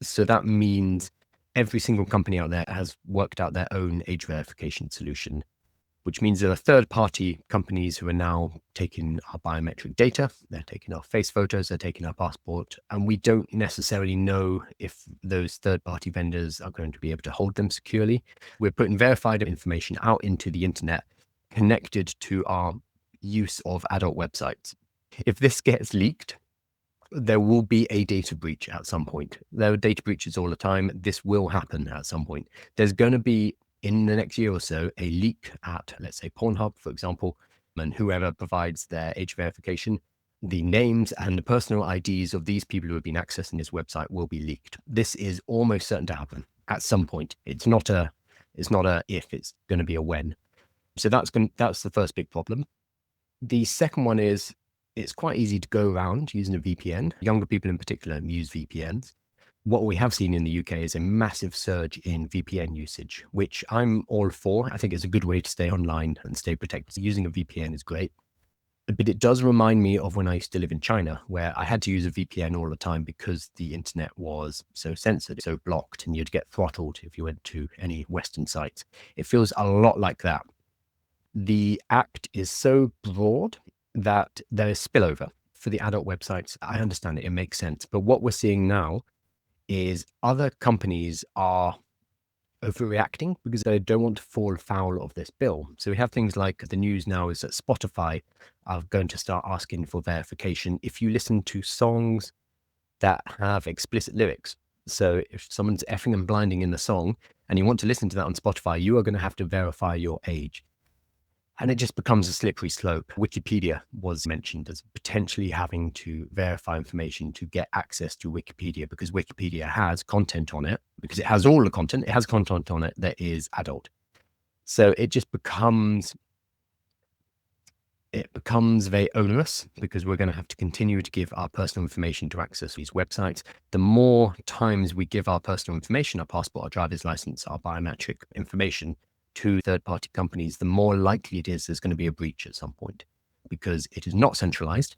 So that means every single company out there has worked out their own age verification solution, which means there are third-party companies who are now taking our biometric data, they're taking our face photos, they're taking our passport, and we don't necessarily know if those third-party vendors are going to be able to hold them securely. We're putting verified information out into the internet connected to our use of adult websites. If this gets leaked, there will be a data breach at some point. There are data breaches all the time. This will happen at some point. There's going to be, in the next year or so, a leak at, let's say, Pornhub, for example, and whoever provides their age verification, the names and the personal IDs of these people who have been accessing this website will be leaked. This is almost certain to happen at some point. It's not a if, it's going to be a when. So that's the first big problem. The second one is it's quite easy to go around using a VPN. Younger people in particular use VPNs. What we have seen in the UK is a massive surge in VPN usage, which I'm all for. I think it's a good way to stay online and stay protected. Using a VPN is great. But it does remind me of when I used to live in China, where I had to use a VPN all the time because the internet was so censored, so blocked, and you'd get throttled if you went to any Western sites. It feels a lot like that. The act is so broad that there is spillover for the adult websites. I understand it, it makes sense. But what we're seeing now is other companies are overreacting because they don't want to fall foul of this bill. So we have things like the news now is that Spotify are going to start asking for verification if you listen to songs that have explicit lyrics. So if someone's effing and blinding in the song and you want to listen to that on Spotify, you are going to have to verify your age. And it just becomes a slippery slope. Wikipedia was mentioned as potentially having to verify information to get access to Wikipedia because Wikipedia has content on it, because it has all the content, it has content on it that is adult. So it just becomes very onerous because we're going to have to continue to give our personal information to access these websites. The more times we give our personal information, our passport, our driver's license, our biometric information to third-party companies, the more likely it is there's going to be a breach at some point because it is not centralized.